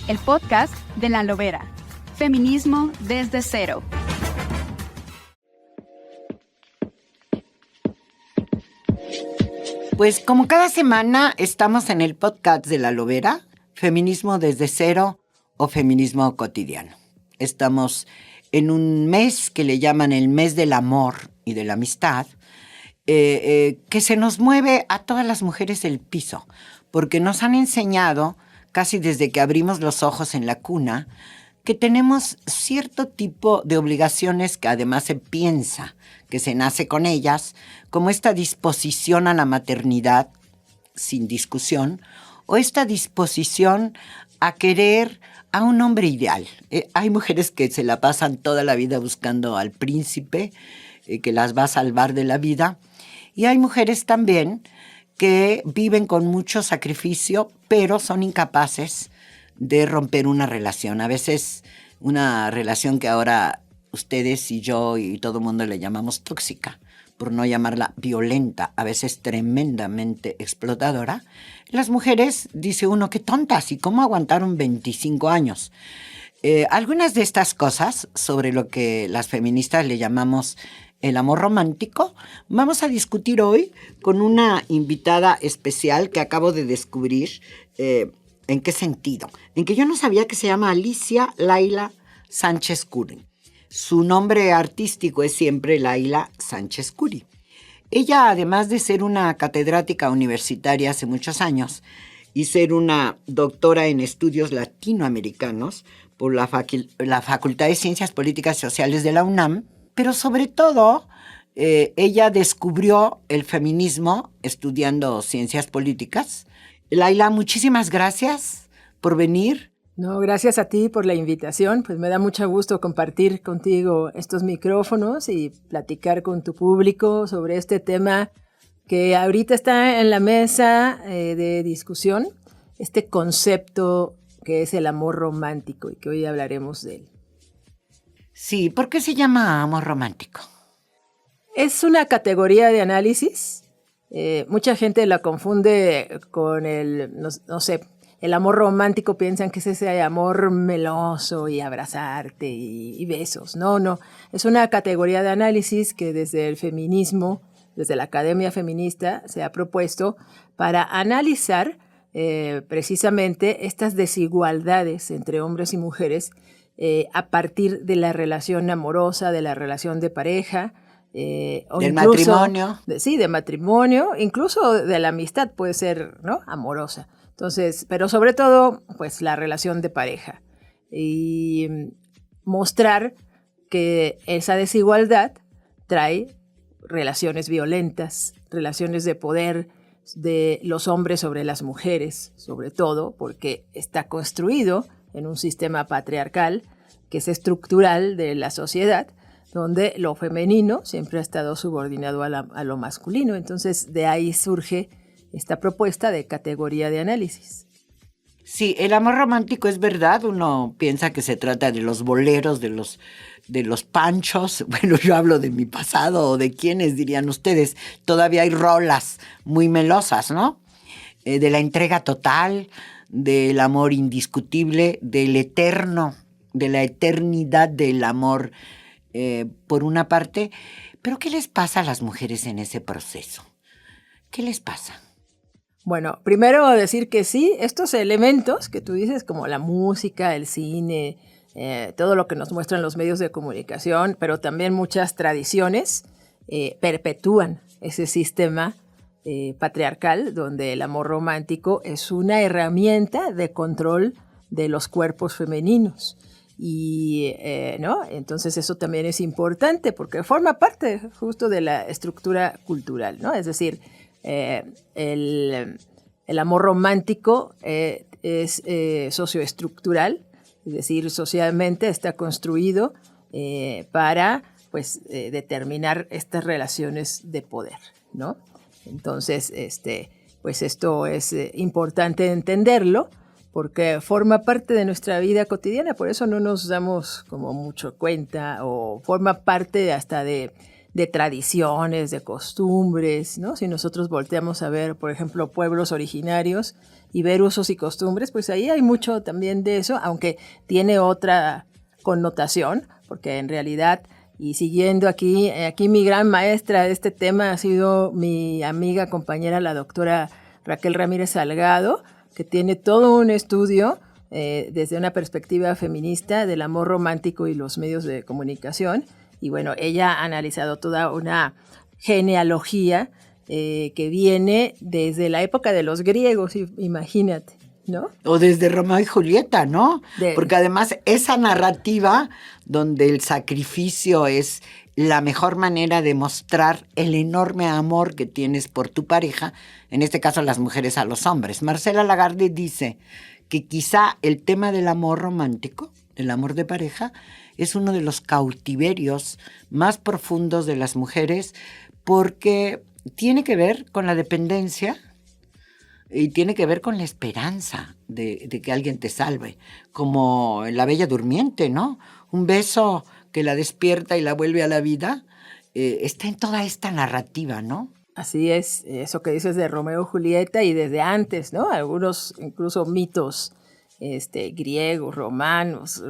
el podcast de La Lobera. Feminismo desde cero. Pues como cada semana estamos en el podcast de La Lobera, Feminismo desde cero o Feminismo cotidiano. Estamos en un mes que le llaman el mes del amor y de la amistad, que se nos mueve a todas las mujeres el piso, porque nos han enseñado, casi desde que abrimos los ojos en la cuna, que tenemos cierto tipo de obligaciones que además se piensa que se nace con ellas, como esta disposición a la maternidad, sin discusión, o esta disposición a querer a un hombre ideal. Hay mujeres que se la pasan toda la vida buscando al príncipe, que las va a salvar de la vida, y hay mujeres también que viven con mucho sacrificio, pero son incapaces de romper una relación. A veces una relación que ahora ustedes y yo y todo el mundo le llamamos tóxica, por no llamarla violenta, a veces tremendamente explotadora. Las mujeres, dice uno, qué tontas, ¿y cómo aguantaron 25 años? Algunas de estas cosas, sobre lo que las feministas le llamamos el amor romántico, vamos a discutir hoy con una invitada especial que acabo de descubrir. ¿En qué sentido? En que yo no sabía que se llama Alicia Laila Sánchez Curi. Su nombre artístico es siempre Laila Sánchez Curi. Ella, además de ser una catedrática universitaria hace muchos años y ser una doctora en estudios latinoamericanos por la Facultad de Ciencias Políticas y Sociales de la UNAM, pero sobre todo ella descubrió el feminismo estudiando ciencias políticas. Laila, muchísimas gracias por venir. No, gracias a ti por la invitación. Pues me da mucho gusto compartir contigo estos micrófonos y platicar con tu público sobre este tema que ahorita está en la mesa de discusión, este concepto que es el amor romántico y que hoy hablaremos de él. Sí, ¿por qué se llama amor romántico? Es una categoría de análisis. Mucha gente la confunde con el amor romántico, piensan que es ese amor meloso y abrazarte y besos. No, es una categoría de análisis que desde el feminismo, desde la Academia Feminista, se ha propuesto para analizar precisamente estas desigualdades entre hombres y mujeres a partir de la relación amorosa, de la relación de pareja, o del incluso, matrimonio. De matrimonio, incluso de la amistad puede ser, ¿no?, amorosa. Entonces, pero sobre todo, pues la relación de pareja. Y mostrar que esa desigualdad trae relaciones violentas, relaciones de poder de los hombres sobre las mujeres, sobre todo porque está construido en un sistema patriarcal que es estructural de la sociedad, donde lo femenino siempre ha estado subordinado a lo masculino. Entonces, de ahí surge esta propuesta de categoría de análisis. Sí, el amor romántico es verdad. Uno piensa que se trata de los boleros, de los panchos. Bueno, yo hablo de mi pasado, o de quiénes dirían ustedes. Todavía hay rolas muy melosas, ¿no? De la entrega total, del amor indiscutible, del eterno, de la eternidad del amor, por una parte. Pero ¿qué les pasa a las mujeres en ese proceso? ¿Qué les pasa? Bueno, primero decir que sí, estos elementos que tú dices, como la música, el cine, todo lo que nos muestran los medios de comunicación, pero también muchas tradiciones, perpetúan ese sistema patriarcal donde el amor romántico es una herramienta de control de los cuerpos femeninos. Y ¿no? Entonces eso también es importante porque forma parte justo de la estructura cultural, ¿no? Es decir, el amor romántico es socioestructural, es decir, socialmente está construido para pues, determinar estas relaciones de poder, ¿no? Entonces, pues esto es importante entenderlo porque forma parte de nuestra vida cotidiana, por eso no nos damos como mucho cuenta o forma parte hasta de de tradiciones, de costumbres, ¿no? Si nosotros volteamos a ver, por ejemplo, pueblos originarios y ver usos y costumbres, pues ahí hay mucho también de eso, aunque tiene otra connotación, porque en realidad, y siguiendo aquí mi gran maestra de este tema ha sido mi amiga, compañera, la doctora Raquel Ramírez Salgado, que tiene todo un estudio desde una perspectiva feminista del amor romántico y los medios de comunicación. Y bueno, ella ha analizado toda una genealogía que viene desde la época de los griegos, imagínate, ¿no? O desde Romeo y Julieta, ¿no? Porque además esa narrativa donde el sacrificio es la mejor manera de mostrar el enorme amor que tienes por tu pareja, en este caso las mujeres a los hombres. Marcela Lagarde dice que quizá el tema del amor romántico, del amor de pareja, es uno de los cautiverios más profundos de las mujeres porque tiene que ver con la dependencia y tiene que ver con la esperanza de que alguien te salve, como en La Bella Durmiente, ¿no? Un beso que la despierta y la vuelve a la vida, está en toda esta narrativa, ¿no? Así es, eso que dices de Romeo y Julieta y desde antes, ¿no? Algunos incluso mitos griegos, romanos,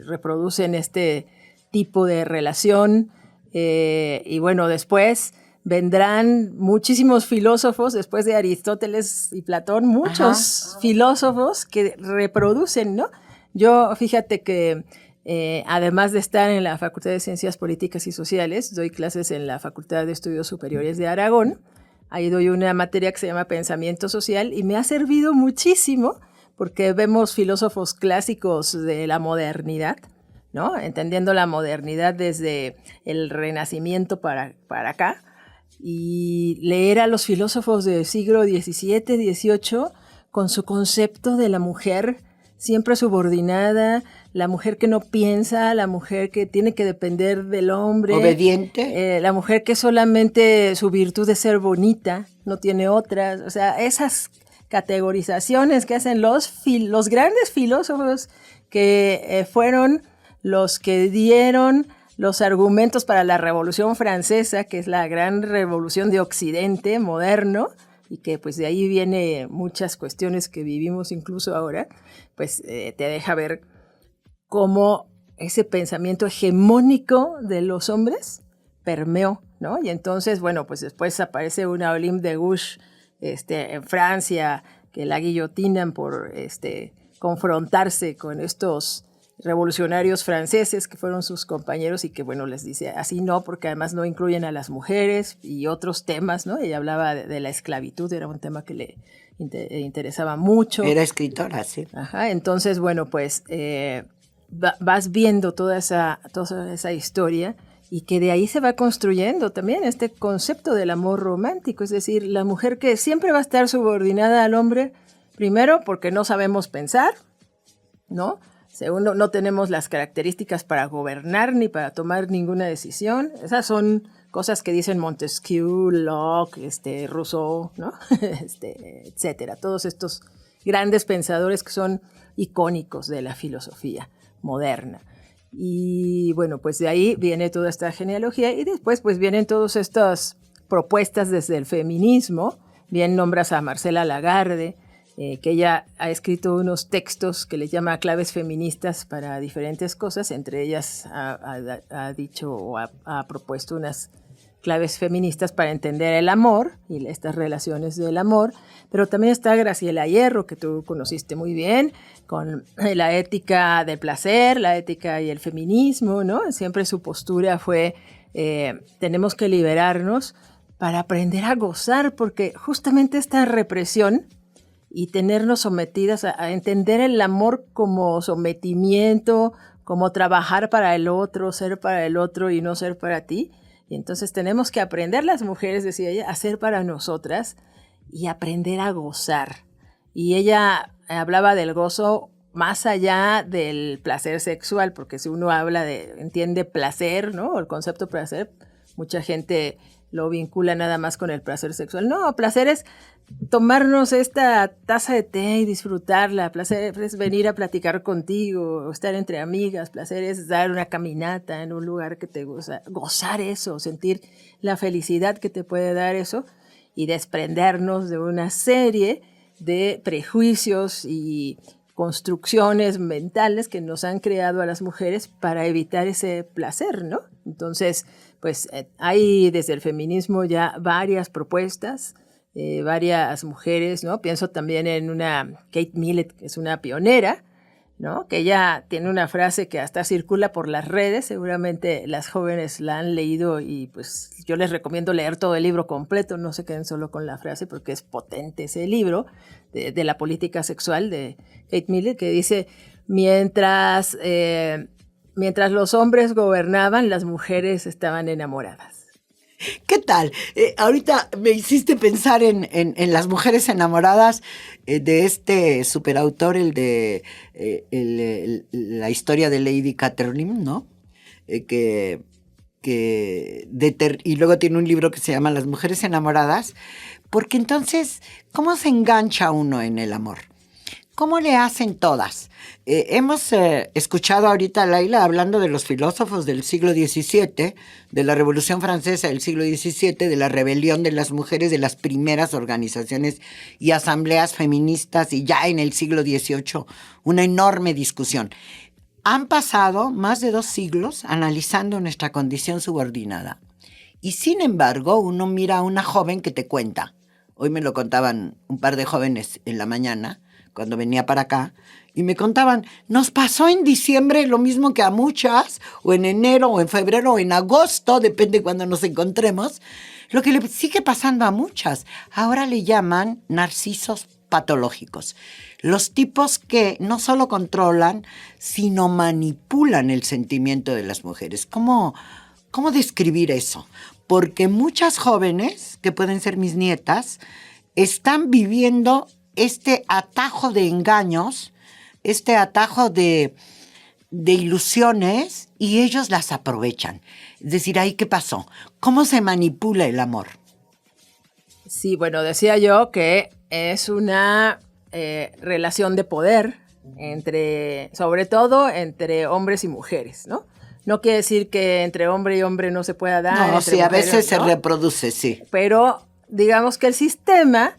reproducen este tipo de relación y bueno, después vendrán muchísimos filósofos, después de Aristóteles y Platón, muchos filósofos que reproducen, ¿no? Yo, fíjate que además de estar en la Facultad de Ciencias Políticas y Sociales, doy clases en la Facultad de Estudios Superiores de Aragón. Ahí doy una materia que se llama Pensamiento Social y me ha servido muchísimo porque vemos filósofos clásicos de la modernidad, ¿no? Entendiendo la modernidad desde el Renacimiento para acá, y leer a los filósofos del siglo XVII, XVIII con su concepto de la mujer siempre subordinada, la mujer que no piensa, la mujer que tiene que depender del hombre. Obediente. La mujer que solamente su virtud es ser bonita, no tiene otras. O sea, esas categorizaciones que hacen los grandes filósofos que fueron los que dieron los argumentos para la Revolución Francesa, que es la gran revolución de Occidente moderno, y que pues de ahí viene muchas cuestiones que vivimos incluso ahora, pues te deja ver cómo ese pensamiento hegemónico de los hombres permeó, ¿no? Y entonces, bueno, pues después aparece una Olympe de Gouges en Francia, que la guillotinan por confrontarse con estos revolucionarios franceses que fueron sus compañeros y que, bueno, les dice así no, porque además no incluyen a las mujeres y otros temas, ¿no? Ella hablaba de la esclavitud, era un tema que le interesaba mucho. Era escritora, sí. Ajá, entonces, bueno, pues vas viendo toda esa historia y que de ahí se va construyendo también este concepto del amor romántico, es decir, la mujer que siempre va a estar subordinada al hombre, primero porque no sabemos pensar, ¿no? Segundo, no tenemos las características para gobernar ni para tomar ninguna decisión. Esas son cosas que dicen Montesquieu, Locke, Rousseau, ¿no? Etcétera. Todos estos grandes pensadores que son icónicos de la filosofía moderna. Y bueno, pues de ahí viene toda esta genealogía y después pues vienen todas estas propuestas desde el feminismo. Bien nombras a Marcela Lagarde, que ella ha escrito unos textos que le llama claves feministas para diferentes cosas, entre ellas ha dicho o ha propuesto unas claves feministas para entender el amor y estas relaciones del amor, pero también está Graciela Hierro, que tú conociste muy bien, con la ética del placer, la ética y el feminismo, ¿no? Siempre su postura fue, tenemos que liberarnos para aprender a gozar, porque justamente esta represión y tenernos sometidas a entender el amor como sometimiento, como trabajar para el otro, ser para el otro y no ser para ti. Y entonces tenemos que aprender las mujeres, decía ella, a ser para nosotras y aprender a gozar. Y ella hablaba del gozo más allá del placer sexual, porque si uno entiende placer, ¿no? El concepto placer, mucha gente lo vincula nada más con el placer sexual. No, placer es tomarnos esta taza de té y disfrutarla. Placer es venir a platicar contigo, estar entre amigas. Placer es dar una caminata en un lugar que te gusta, gozar eso, sentir la felicidad que te puede dar eso y desprendernos de una serie de prejuicios y construcciones mentales que nos han creado a las mujeres para evitar ese placer, ¿no? Entonces, pues hay desde el feminismo ya varias propuestas, varias mujeres, ¿no? Pienso también en una Kate Millett, que es una pionera, ¿no? Que ella tiene una frase que hasta circula por las redes, seguramente las jóvenes la han leído y pues yo les recomiendo leer todo el libro completo, no se queden solo con la frase porque es potente ese libro de la política sexual de Kate Millett, que dice, mientras los hombres gobernaban, las mujeres estaban enamoradas. ¿Qué tal? Ahorita me hiciste pensar en las mujeres enamoradas de este superautor, el de la historia de Lady Catherine, ¿no? Y luego tiene un libro que se llama Las mujeres enamoradas, porque entonces, ¿cómo se engancha uno en el amor? ¿Cómo le hacen todas? Hemos escuchado ahorita a Laila hablando de los filósofos del siglo XVII, de la Revolución Francesa del siglo XVII, de la rebelión de las mujeres, de las primeras organizaciones y asambleas feministas, y ya en el siglo XVIII una enorme discusión. Han pasado más de 2 siglos analizando nuestra condición subordinada. Y sin embargo, uno mira a una joven que te cuenta. Hoy me lo contaban un par de jóvenes en la mañana, cuando venía para acá, y me contaban, nos pasó en diciembre lo mismo que a muchas, o en enero, o en febrero, o en agosto, depende cuando nos encontremos, lo que le sigue pasando a muchas. Ahora le llaman narcisos patológicos. Los tipos que no solo controlan, sino manipulan el sentimiento de las mujeres. ¿Cómo describir eso? Porque muchas jóvenes, que pueden ser mis nietas, están viviendo este atajo de engaños, este atajo de ilusiones, y ellos las aprovechan. Es decir, ¿ahí qué pasó? ¿Cómo se manipula el amor? Sí, bueno, decía yo que es una relación de poder sobre todo entre hombres y mujeres, ¿no? No quiere decir que entre hombre y hombre no se pueda dar. No, sí, a veces ¿no? se reproduce, sí. Pero digamos que el sistema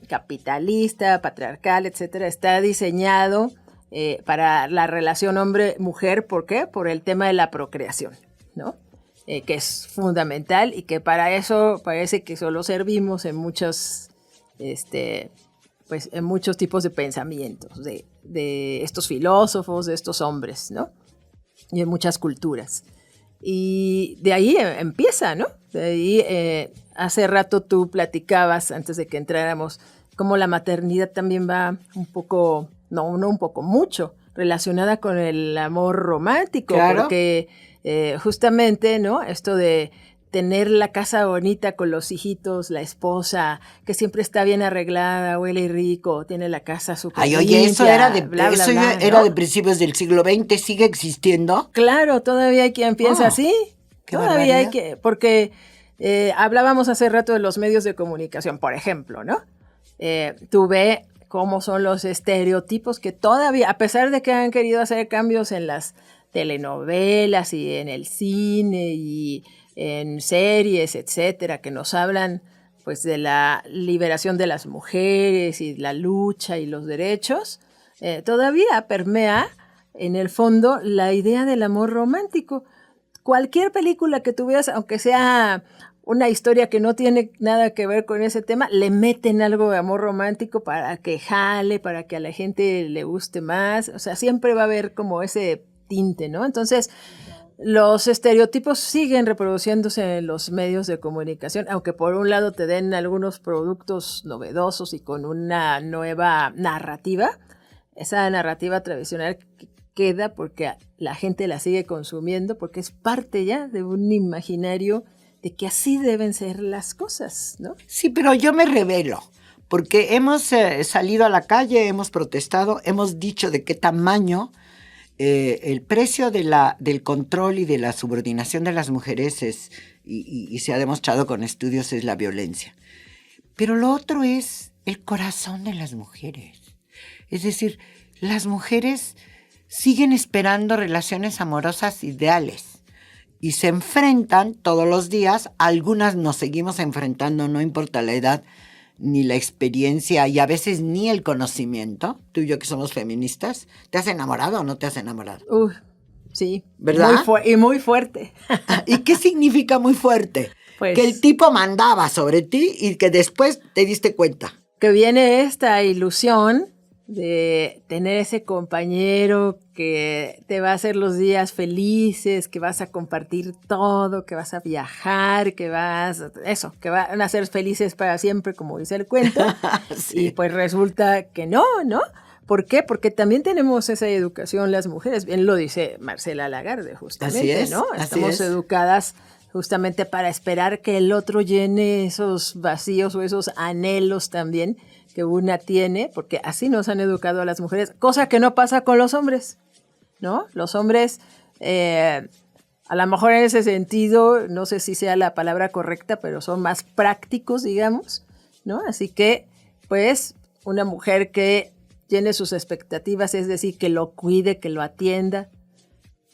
capitalista, patriarcal, etcétera, está diseñado para la relación hombre-mujer. ¿Por qué? Por el tema de la procreación, ¿no? Que es fundamental y que para eso parece que solo servimos en muchos tipos de pensamientos de estos filósofos, de estos hombres, ¿no? Y en muchas culturas. Y de ahí empieza, ¿no? De ahí, hace rato tú platicabas, antes de que entráramos, cómo la maternidad también va un poco, no un poco, mucho, relacionada con el amor romántico. Claro. Porque justamente, ¿no? Esto de tener la casa bonita con los hijitos, la esposa, que siempre está bien arreglada, huele rico, tiene la casa súper limpia. Oye, eso era de ¿no? principios del siglo XX, ¿sigue existiendo? Claro, todavía hay quien piensa así. Todavía hay que, porque hablábamos hace rato de los medios de comunicación, por ejemplo, ¿no? Tú ve cómo son los estereotipos que todavía, a pesar de que han querido hacer cambios en las telenovelas y en el cine y en series, etcétera, que nos hablan pues de la liberación de las mujeres y la lucha y los derechos, todavía permea en el fondo la idea del amor romántico. Cualquier película que tú veas, aunque sea una historia que no tiene nada que ver con ese tema, le meten algo de amor romántico para que jale, para que a la gente le guste más. O sea, siempre va a haber como ese tinte, ¿no? Entonces, los estereotipos siguen reproduciéndose en los medios de comunicación, aunque por un lado te den algunos productos novedosos y con una nueva narrativa. Esa narrativa tradicional queda porque la gente la sigue consumiendo, porque es parte ya de un imaginario de que así deben ser las cosas, ¿no? Sí, pero yo me rebelo, porque hemos salido a la calle, hemos protestado, hemos dicho de qué tamaño el precio del control y de la subordinación de las mujeres es, y se ha demostrado con estudios, es la violencia. Pero lo otro es el corazón de las mujeres. Es decir, las mujeres siguen esperando relaciones amorosas ideales y se enfrentan todos los días. Algunas nos seguimos enfrentando, no importa la edad ni la experiencia y a veces ni el conocimiento. Tú y yo que somos feministas, ¿te has enamorado o no te has enamorado? Sí. ¿Verdad? Muy fuerte. ¿Y qué significa muy fuerte? Pues, que el tipo mandaba sobre ti y que después te diste cuenta. Que viene esta ilusión de tener ese compañero que te va a hacer los días felices, que vas a compartir todo, que vas a viajar, que van a ser felices para siempre, como dice el cuento. Sí. Y pues resulta que no, ¿no? ¿Por qué? Porque también tenemos esa educación las mujeres, bien lo dice Marcela Lagarde, justamente, así es, ¿no? así Estamos es. educadas justamente para esperar que el otro llene esos vacíos o esos anhelos también que una tiene, porque así nos han educado a las mujeres, cosa que no pasa con los hombres, ¿no? Los hombres, a lo mejor en ese sentido, no sé si sea la palabra correcta, pero son más prácticos, digamos, ¿no? Así que, pues, una mujer que llene sus expectativas, es decir, que lo cuide, que lo atienda,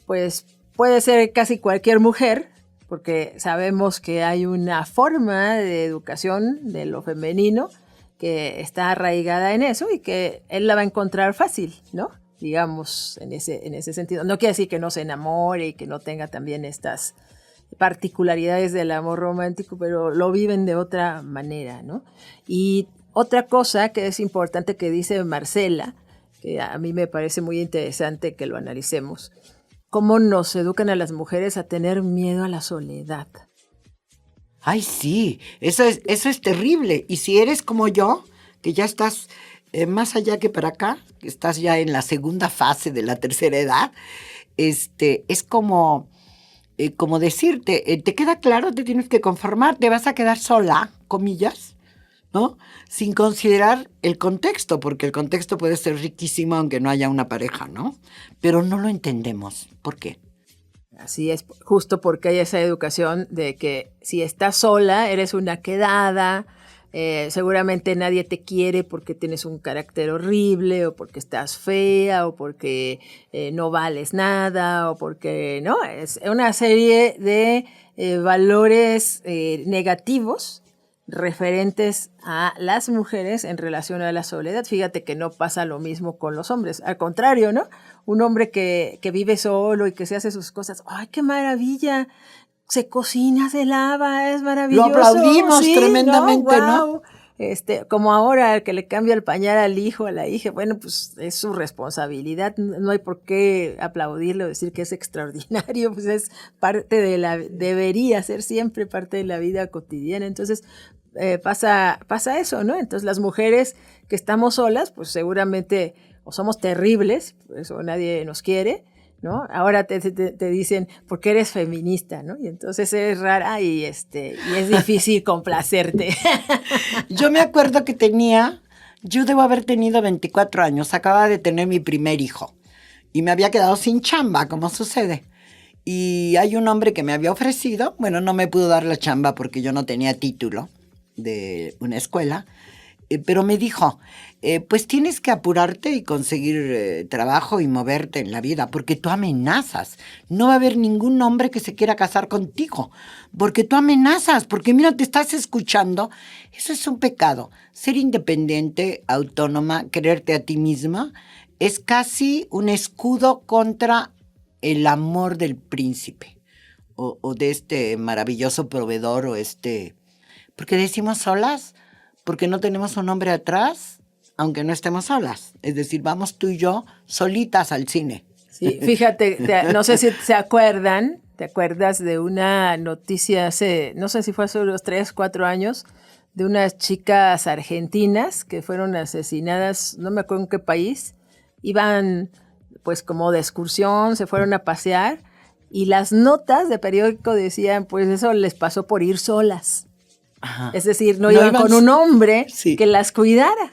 pues puede ser casi cualquier mujer, porque sabemos que hay una forma de educación de lo femenino que está arraigada en eso y que él la va a encontrar fácil, ¿no? Digamos, en ese sentido. No quiere decir que no se enamore y que no tenga también estas particularidades del amor romántico, pero lo viven de otra manera, ¿no? Y otra cosa que es importante que dice Marcela, que a mí me parece muy interesante que lo analicemos, cómo nos educan a las mujeres a tener miedo a la soledad. Ay, sí, eso es terrible. Y si eres como yo, que ya estás más allá que para acá, que estás ya en la segunda fase de la tercera edad, es como decirte, te queda claro, te tienes que conformar, te vas a quedar sola, comillas, ¿no? Sin considerar el contexto, porque el contexto puede ser riquísimo aunque no haya una pareja, ¿no? Pero no lo entendemos. ¿Por qué? Así es, justo porque hay esa educación de que si estás sola, eres una quedada, seguramente nadie te quiere porque tienes un carácter horrible, o porque estás fea, o porque no vales nada, o porque, ¿no? Es una serie de valores negativos referentes a las mujeres en relación a la soledad. Fíjate que no pasa lo mismo con los hombres. Al contrario, ¿no? Un hombre que vive solo y que se hace sus cosas. ¡Ay, qué maravilla! Se cocina, se lava, es maravilloso. Lo aplaudimos tremendamente, ¿no? Wow. Como ahora que le cambia el pañal al hijo, a la hija, bueno, pues es su responsabilidad, no hay por qué aplaudirle o decir que es extraordinario, pues es parte debería ser siempre parte de la vida cotidiana. Entonces, pasa eso, ¿no? Entonces las mujeres que estamos solas, pues seguramente o somos terribles, por eso nadie nos quiere, ¿no? Ahora te dicen, porque eres feminista, ¿no? Y entonces eres rara y es difícil complacerte. Yo me acuerdo que yo debo haber tenido 24 años, acababa de tener mi primer hijo y me había quedado sin chamba, como sucede. Y hay un hombre que me había ofrecido, bueno, no me pudo dar la chamba porque yo no tenía título de una escuela, pero me dijo, pues tienes que apurarte y conseguir trabajo y moverte en la vida, porque tú amenazas. No va a haber ningún hombre que se quiera casar contigo, porque tú amenazas, porque mira, te estás escuchando. Eso es un pecado. Ser independiente, autónoma, quererte a ti misma, es casi un escudo contra el amor del príncipe o de este maravilloso proveedor porque decimos solas, porque no tenemos un hombre atrás, aunque no estemos solas. Es decir, vamos tú y yo solitas al cine. Sí, fíjate, no sé si te acuerdas de una noticia hace, no sé si fue hace unos 3, 4 años, de unas chicas argentinas que fueron asesinadas, no me acuerdo en qué país, iban pues como de excursión, se fueron a pasear y las notas de periódico decían, pues eso les pasó por ir solas. Ajá. Es decir, no iban con un hombre que las cuidara,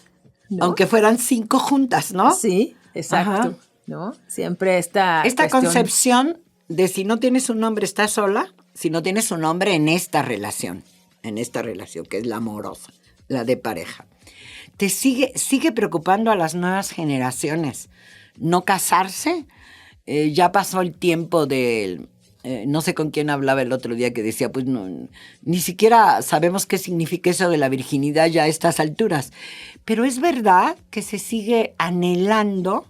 ¿no? Aunque fueran 5 juntas, ¿no? Sí, exacto. Ajá. ¿no? Siempre esta concepción de si no tienes un hombre estás sola, si no tienes un hombre en esta relación que es la amorosa, la de pareja. Te sigue preocupando a las nuevas generaciones no casarse. Ya pasó el tiempo del... no sé con quién hablaba el otro día que decía, pues no, ni siquiera sabemos qué significa eso de la virginidad ya a estas alturas. Pero es verdad que se sigue anhelando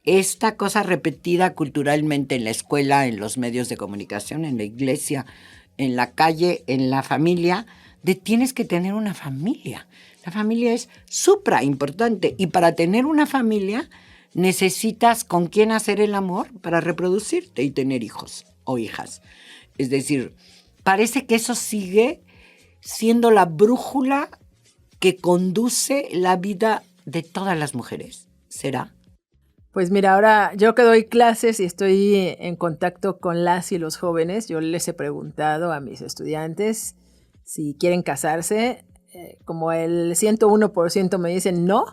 esta cosa repetida culturalmente en la escuela, en los medios de comunicación, en la iglesia, en la calle, en la familia, de tienes que tener una familia. La familia es supra importante y para tener una familia necesitas con quién hacer el amor para reproducirte y tener hijos o hijas. Es decir, parece que eso sigue siendo la brújula que conduce la vida de todas las mujeres. ¿Será? Pues mira, ahora yo que doy clases y estoy en contacto con las y los jóvenes, yo les he preguntado a mis estudiantes si quieren casarse. Como el 101% me dicen no,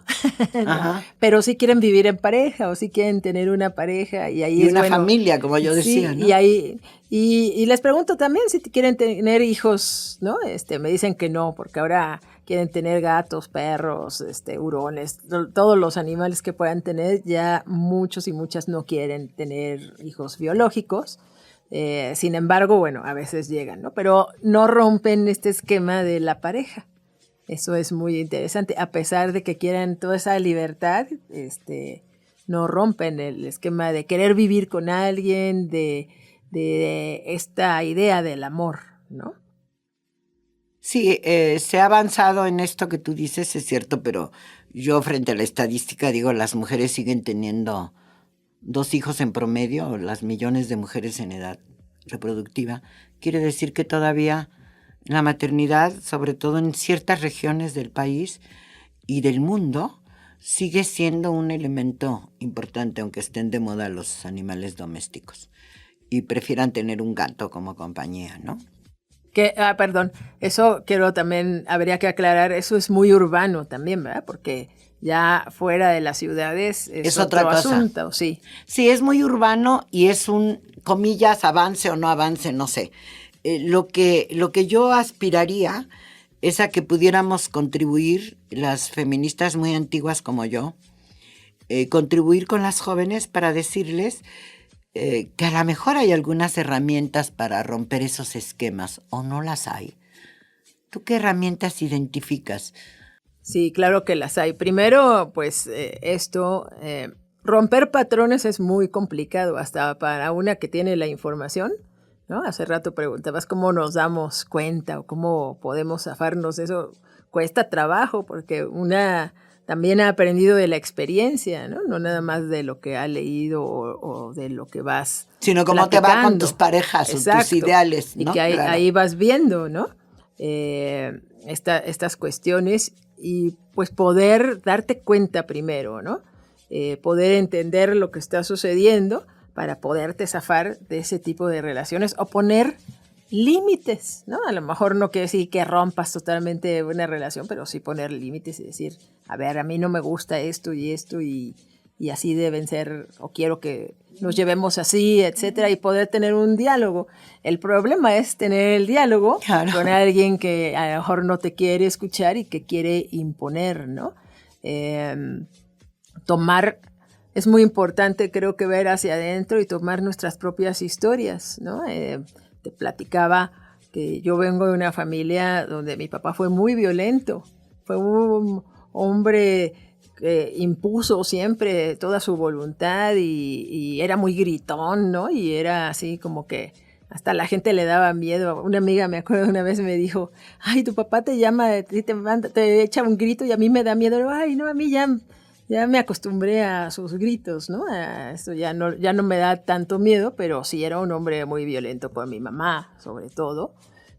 no, pero sí quieren vivir en pareja o sí quieren tener una pareja y ahí y una familia, como yo decía, sí, ¿no? Y ahí y les pregunto también si quieren tener hijos, ¿no? Me dicen que no, porque ahora quieren tener gatos, perros, hurones, todos los animales que puedan tener. Ya muchos y muchas no quieren tener hijos biológicos. Sin embargo, bueno, a veces llegan, ¿no? Pero no rompen este esquema de la pareja. Eso es muy interesante. A pesar de que quieran toda esa libertad, no rompen el esquema de querer vivir con alguien, de esta idea del amor, ¿no? Sí, se ha avanzado en esto que tú dices, es cierto, pero yo frente a la estadística digo, las mujeres siguen teniendo 2 hijos en promedio, las millones de mujeres en edad reproductiva. Quiere decir que todavía la maternidad, sobre todo en ciertas regiones del país y del mundo, sigue siendo un elemento importante, aunque estén de moda los animales domésticos y prefieran tener un gato como compañía, ¿no? Perdón, eso habría que aclarar, eso es muy urbano también, ¿verdad? Porque ya fuera de las ciudades es otra otro cosa. asunto, sí. Sí, es muy urbano y es un, comillas, avance o no avance, no sé. Lo que yo aspiraría es a que pudiéramos contribuir, las feministas muy antiguas como yo, contribuir con las jóvenes para decirles que a lo mejor hay algunas herramientas para romper esos esquemas, o no las hay. ¿Tú qué herramientas identificas? Sí, claro que las hay. Primero, pues romper patrones es muy complicado, hasta para una que tiene la información, ¿no? Hace rato preguntabas cómo nos damos cuenta o cómo podemos zafarnos de eso. Cuesta trabajo porque una también ha aprendido de la experiencia, ¿no? No nada más de lo que ha leído o de lo que vas sino cómo te va con tus parejas. Exacto. O tus ideales, ¿no? Y que ahí vas viendo, ¿no? Estas cuestiones y pues poder darte cuenta primero, ¿no? Poder entender lo que está sucediendo para poderte zafar de ese tipo de relaciones o poner límites, ¿no? A lo mejor no quiere decir que rompas totalmente una relación, pero sí poner límites y decir, a ver, a mí no me gusta esto y así deben ser, o quiero que nos llevemos así, etcétera, y poder tener un diálogo. El problema es tener el diálogo con alguien que a lo mejor no te quiere escuchar y que quiere imponer, ¿no? Es muy importante, creo que ver hacia adentro y tomar nuestras propias historias, ¿no? Te platicaba que yo vengo de una familia donde mi papá fue muy violento, fue un hombre que impuso siempre toda su voluntad y era muy gritón, ¿no? Y era así como que hasta la gente le daba miedo. Una amiga, me acuerdo, una vez me dijo, ay, tu papá te llama, te echa un grito y a mí me da miedo. Ay, no, a mí ya me acostumbré a sus gritos, ¿no? Esto ya no me da tanto miedo, pero sí era un hombre muy violento con mi mamá, sobre todo.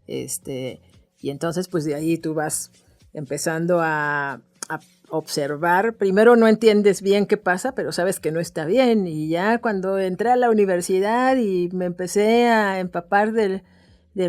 Y entonces, pues de ahí tú vas empezando a observar. Primero no entiendes bien qué pasa, pero sabes que no está bien. Y ya cuando entré a la universidad y me empecé a empapar del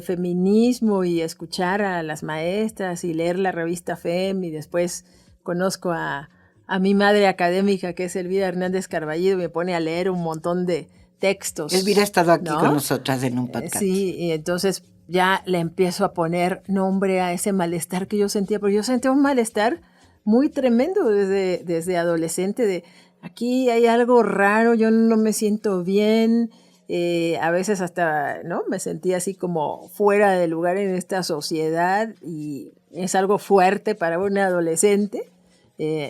feminismo y a escuchar a las maestras y leer la revista FEM y después conozco a a mi madre académica, que es Elvira Hernández Carballido, me pone a leer un montón de textos. Elvira ha estado aquí ¿no? con nosotras en un podcast. Sí, y entonces ya le empiezo a poner nombre a ese malestar que yo sentía, porque yo sentía un malestar muy tremendo desde adolescente, de aquí hay algo raro, yo no me siento bien, a veces hasta, ¿no? Me sentía así como fuera de lugar en esta sociedad y es algo fuerte para un adolescente,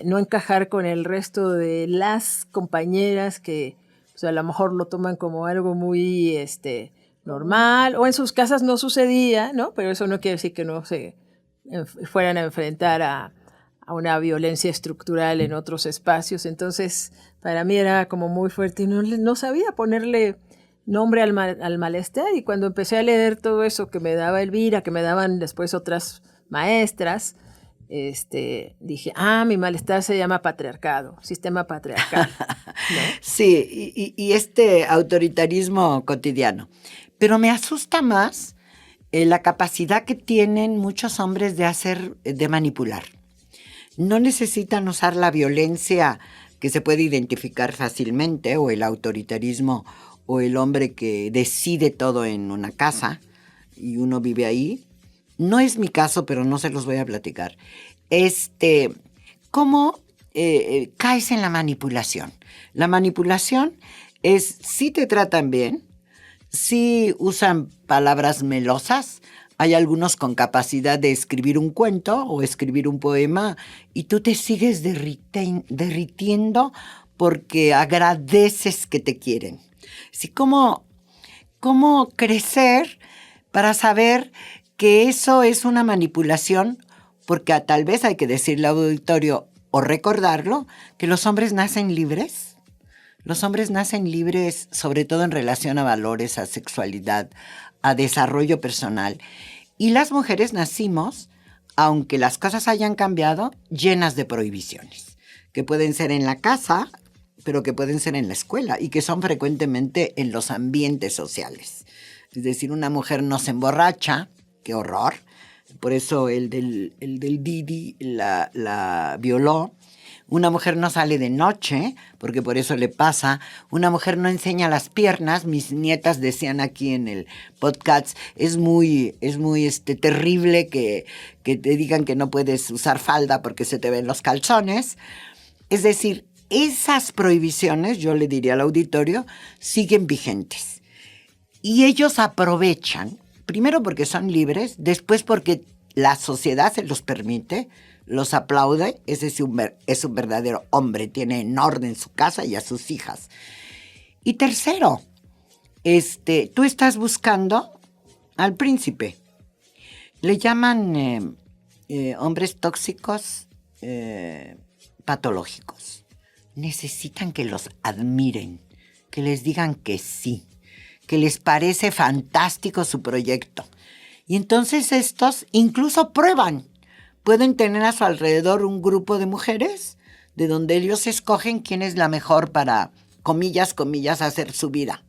no encajar con el resto de las compañeras que pues, a lo mejor lo toman como algo muy normal, o en sus casas no sucedía, ¿no? Pero eso no quiere decir que no se fueran a enfrentar a una violencia estructural en otros espacios. Entonces, para mí era como muy fuerte y no sabía ponerle nombre al malestar. Y cuando empecé a leer todo eso que me daba Elvira, que me daban después otras maestras, dije, mi malestar se llama patriarcado, sistema patriarcal. ¿No? Sí, y este autoritarismo cotidiano. Pero me asusta más la capacidad que tienen muchos hombres de manipular. No necesitan usar la violencia que se puede identificar fácilmente, o el autoritarismo, o el hombre que decide todo en una casa y uno vive ahí. No es mi caso, pero no se los voy a platicar. ¿Cómo caes en la manipulación? La manipulación es si te tratan bien, si usan palabras melosas. Hay algunos con capacidad de escribir un cuento o escribir un poema y tú te sigues derritiendo porque agradeces que te quieren. Así como cómo crecer para saber que eso es una manipulación, porque tal vez hay que decirle al auditorio o recordarlo, que los hombres nacen libres. Los hombres nacen libres, sobre todo en relación a valores, a sexualidad, a desarrollo personal. Y las mujeres nacimos, aunque las cosas hayan cambiado, llenas de prohibiciones, que pueden ser en la casa, pero que pueden ser en la escuela y que son frecuentemente en los ambientes sociales. Es decir, una mujer no se emborracha, qué horror. Por eso el del Didi la violó. Una mujer no sale de noche, porque por eso le pasa. Una mujer no enseña las piernas. Mis nietas decían aquí en el podcast, es muy terrible que te digan que no puedes usar falda porque se te ven los calzones. Es decir, esas prohibiciones, yo le diría al auditorio, siguen vigentes. Y ellos aprovechan, primero porque son libres, después porque la sociedad se los permite, los aplaude. Ese es un verdadero hombre, tiene en orden su casa y a sus hijas. Y tercero, tú estás buscando al príncipe. Le llaman hombres tóxicos, patológicos. Necesitan que los admiren, que les digan que sí, que les parece fantástico su proyecto. Y entonces estos incluso prueban. Pueden tener a su alrededor un grupo de mujeres de donde ellos escogen quién es la mejor para, comillas, hacer su vida.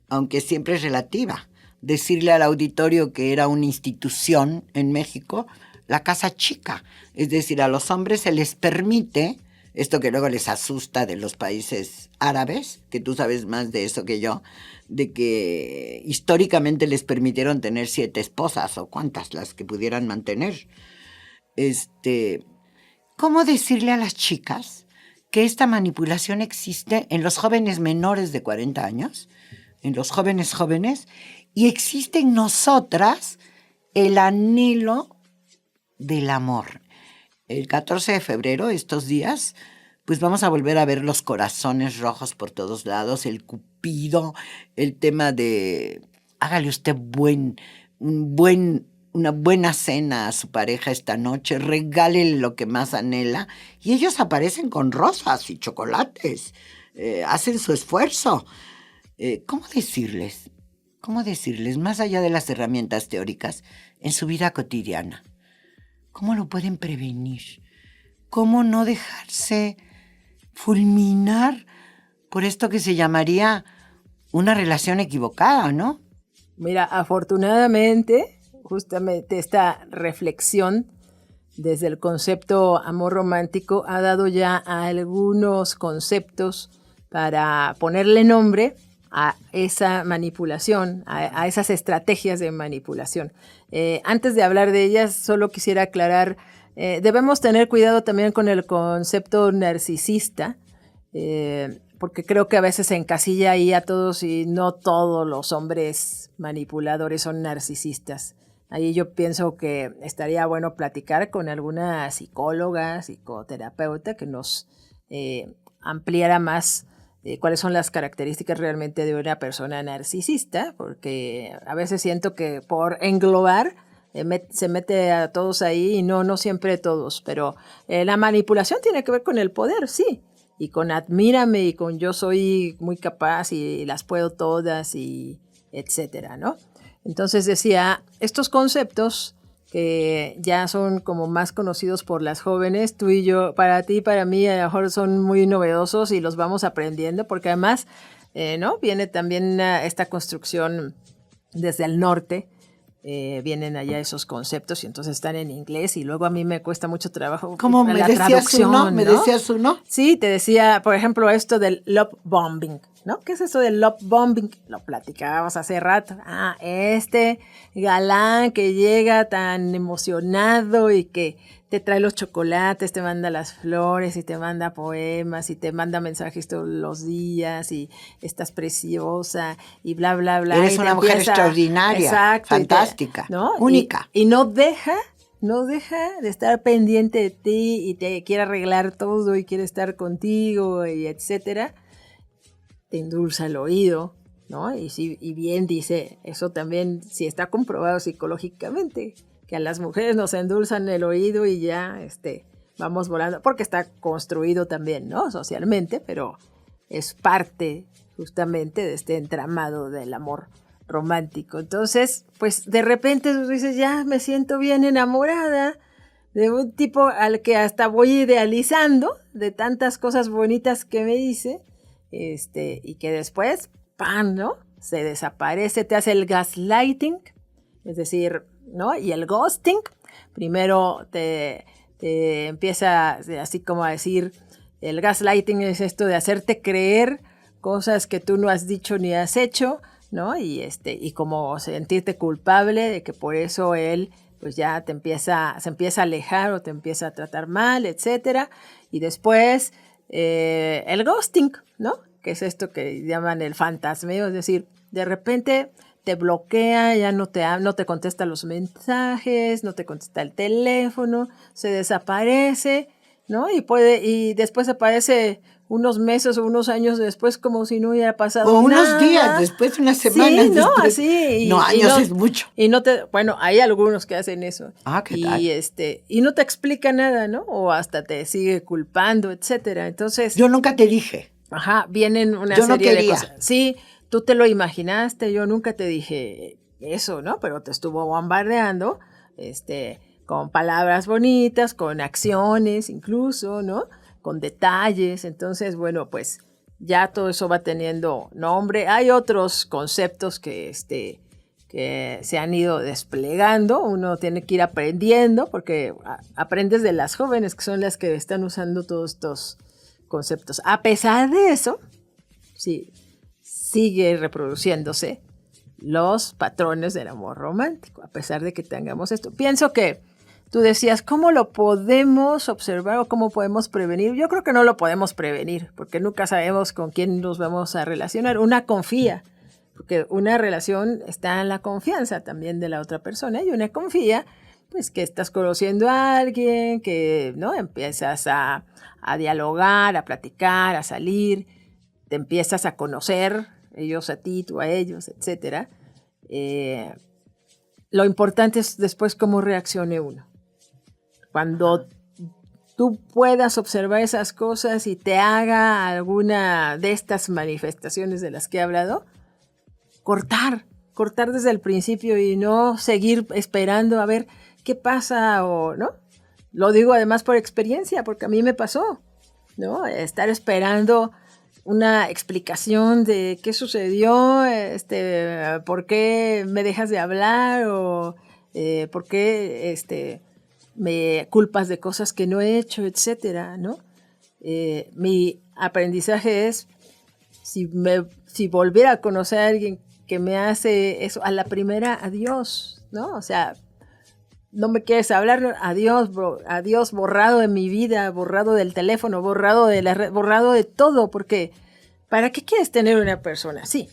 Aunque siempre es relativa. Decirle al auditorio que era una institución en México, la casa chica. Es decir, a los hombres se les permite, esto que luego les asusta de los países árabes, que tú sabes más de eso que yo, de que históricamente les permitieron tener 7 esposas o cuantas las que pudieran mantener. ¿Cómo decirle a las chicas que esta manipulación existe en los jóvenes menores de 40 años, en los jóvenes, y existe en nosotras el anhelo del amor? El 14 de febrero, estos días, pues vamos a volver a ver los corazones rojos por todos lados, el cupido, el tema de hágale usted una buena cena a su pareja esta noche, regálele lo que más anhela, y ellos aparecen con rosas y chocolates, hacen su esfuerzo. ¿Cómo decirles, más allá de las herramientas teóricas, en su vida cotidiana? ¿Cómo lo pueden prevenir? ¿Cómo no dejarse fulminar por esto que se llamaría una relación equivocada, ¿no? Mira, afortunadamente, justamente esta reflexión desde el concepto amor romántico, ha dado ya algunos conceptos para ponerle nombre a esa manipulación, a esas estrategias de manipulación. Antes de hablar de ellas, solo quisiera aclarar, debemos tener cuidado también con el concepto narcisista, porque creo que a veces se encasilla ahí a todos y no todos los hombres manipuladores son narcisistas. Ahí yo pienso que estaría bueno platicar con alguna psicóloga, psicoterapeuta que nos ampliara más cuáles son las características realmente de una persona narcisista, porque a veces siento que por englobar se mete a todos ahí y no siempre todos, pero la manipulación tiene que ver con el poder, sí, y con admírame y con yo soy muy capaz y las puedo todas y etcétera, ¿no? Entonces decía, estos conceptos que ya son como más conocidos por las jóvenes, tú y yo, para ti y para mí a lo mejor son muy novedosos y los vamos aprendiendo, porque además, ¿no? Viene también esta construcción desde el norte, vienen allá esos conceptos y entonces están en inglés y luego a mí me cuesta mucho trabajo ¿Cómo me la decías traducción, uno? ¿no? ¿Me decías uno? Sí, te decía, por ejemplo, esto del love bombing, ¿no? ¿Qué es eso del love bombing? Lo platicábamos hace rato. Este galán que llega tan emocionado y que te trae los chocolates, te manda las flores y te manda poemas y te manda mensajes todos los días y estás preciosa y bla, bla, bla. Eres y una mujer extraordinaria, exacto, fantástica, ¿no? única. Y no deja de estar pendiente de ti y te quiere arreglar todo y quiere estar contigo y etcétera. Te endulza el oído, ¿no? Y bien dice, eso también sí está comprobado psicológicamente, que a las mujeres nos endulzan el oído y ya vamos volando, porque está construido también, ¿no? Socialmente, pero es parte justamente de este entramado del amor romántico. Entonces, pues de repente tú dices, ya me siento bien enamorada de un tipo al que hasta voy idealizando de tantas cosas bonitas que me dice, y que después, ¡pam!, ¿no? Se desaparece, te hace el gaslighting, es decir, ¿no? Y el ghosting, primero te empieza así como a decir, el gaslighting es esto de hacerte creer cosas que tú no has dicho ni has hecho, ¿no? Y como sentirte culpable de que por eso él pues ya se empieza a alejar o te empieza a tratar mal, etcétera. Y después el ghosting, ¿no? Que es esto que llaman el fantasmeo, es decir, de repente te bloquea, ya no te contesta los mensajes, no te contesta el teléfono, se desaparece, ¿no? Y después aparece unos meses o unos años después como si no hubiera pasado nada. O unos días después, unas semanas sí, ¿no? después. Así. No, años es mucho. Bueno, hay algunos que hacen eso. ¿Qué tal? Y no te explica nada, ¿no? O hasta te sigue culpando, etcétera. Entonces. Yo nunca te dije. Vienen una serie de cosas. Sí, tú te lo imaginaste, yo nunca te dije eso, ¿no? Pero te estuvo bombardeando, con palabras bonitas, con acciones incluso, ¿no? Con detalles. Entonces, bueno, pues ya todo eso va teniendo nombre. Hay otros conceptos que se han ido desplegando. Uno tiene que ir aprendiendo porque aprendes de las jóvenes que son las que están usando todos estos conceptos. A pesar de eso, sí, sigue reproduciéndose los patrones del amor romántico, a pesar de que tengamos esto. Pienso que tú decías, ¿cómo lo podemos observar o cómo podemos prevenir? Yo creo que no lo podemos prevenir, porque nunca sabemos con quién nos vamos a relacionar. Una confía, porque una relación está en la confianza también de la otra persona, y una confía, pues que estás conociendo a alguien, que no empiezas a dialogar, a platicar, a salir, te empiezas a conocer, ellos a ti, tú a ellos, etcétera. Lo importante es después cómo reaccione uno. Cuando tú puedas observar esas cosas y te haga alguna de estas manifestaciones de las que he hablado, cortar desde el principio y no seguir esperando a ver qué pasa o no. Lo digo además por experiencia, porque a mí me pasó, ¿no? Estar esperando una explicación de qué sucedió, por qué me dejas de hablar o por qué me culpas de cosas que no he hecho, etcétera, ¿no? Mi aprendizaje es, si volviera a conocer a alguien que me hace eso, a la primera, adiós, ¿no? O sea, no me quieres hablar, adiós, bro, adiós, borrado de mi vida, borrado del teléfono, borrado de la red, borrado de todo, porque ¿para qué quieres tener una persona así?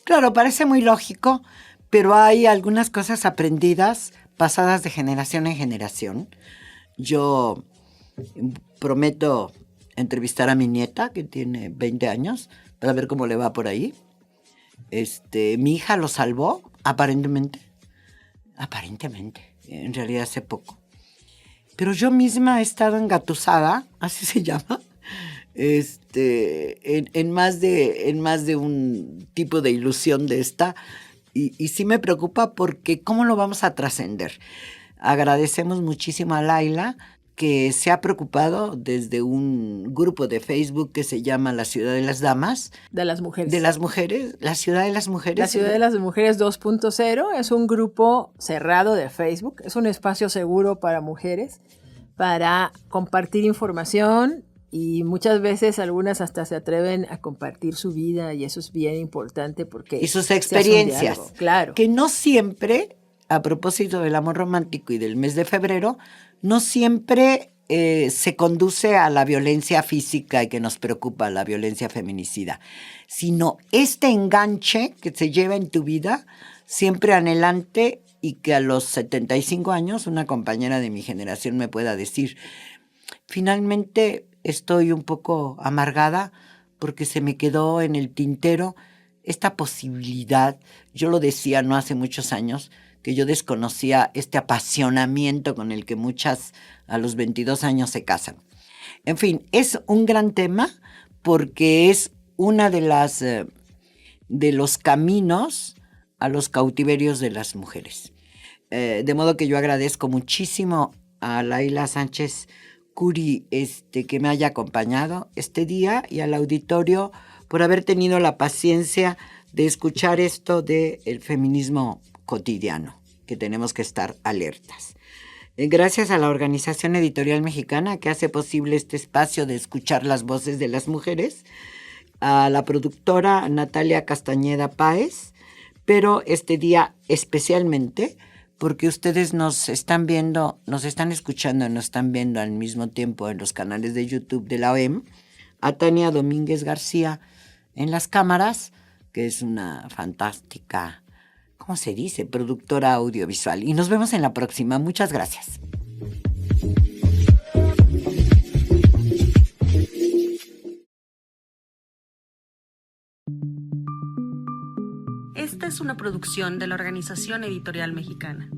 Claro, parece muy lógico, pero hay algunas cosas aprendidas, pasadas de generación en generación. Yo prometo entrevistar a mi nieta, que tiene 20 años, para ver cómo le va por ahí. Mi hija lo salvó, aparentemente, en realidad hace poco. Pero yo misma he estado engatusada, así se llama, en más de un tipo de ilusión de esta, y sí me preocupa porque ¿cómo lo vamos a trascender? Agradecemos muchísimo a Laila, que se ha preocupado desde un grupo de Facebook que se llama La Ciudad de las Damas. De las mujeres. De las mujeres, La Ciudad de las Mujeres. La Ciudad de las Mujeres 2.0 es un grupo cerrado de Facebook, es un espacio seguro para mujeres, para compartir información, y muchas veces algunas hasta se atreven a compartir su vida, y eso es bien importante porque... Y sus experiencias. Claro. Que no siempre, a propósito del amor romántico y del mes de febrero, no siempre se conduce a la violencia física y que nos preocupa, la violencia feminicida, sino este enganche que se lleva en tu vida, siempre anhelante, y que a los 75 años una compañera de mi generación me pueda decir, finalmente estoy un poco amargada porque se me quedó en el tintero esta posibilidad. Yo lo decía no hace muchos años, que yo desconocía este apasionamiento con el que muchas a los 22 años se casan. En fin, es un gran tema porque es una de los caminos a los cautiverios de las mujeres. De modo que yo agradezco muchísimo a Laila Sánchez Curi que me haya acompañado este día, y al auditorio por haber tenido la paciencia de escuchar esto del feminismo cotidiano, que tenemos que estar alertas. Gracias a la Organización Editorial Mexicana, que hace posible este espacio de escuchar las voces de las mujeres, a la productora Natalia Castañeda Páez, pero este día especialmente porque ustedes nos están viendo, nos están escuchando y nos están viendo al mismo tiempo en los canales de YouTube de la OEM, a Tania Domínguez García en las cámaras, que es una fantástica, ¿cómo se dice?, productora audiovisual. Y nos vemos en la próxima. Muchas gracias. Esta es una producción de la Organización Editorial Mexicana.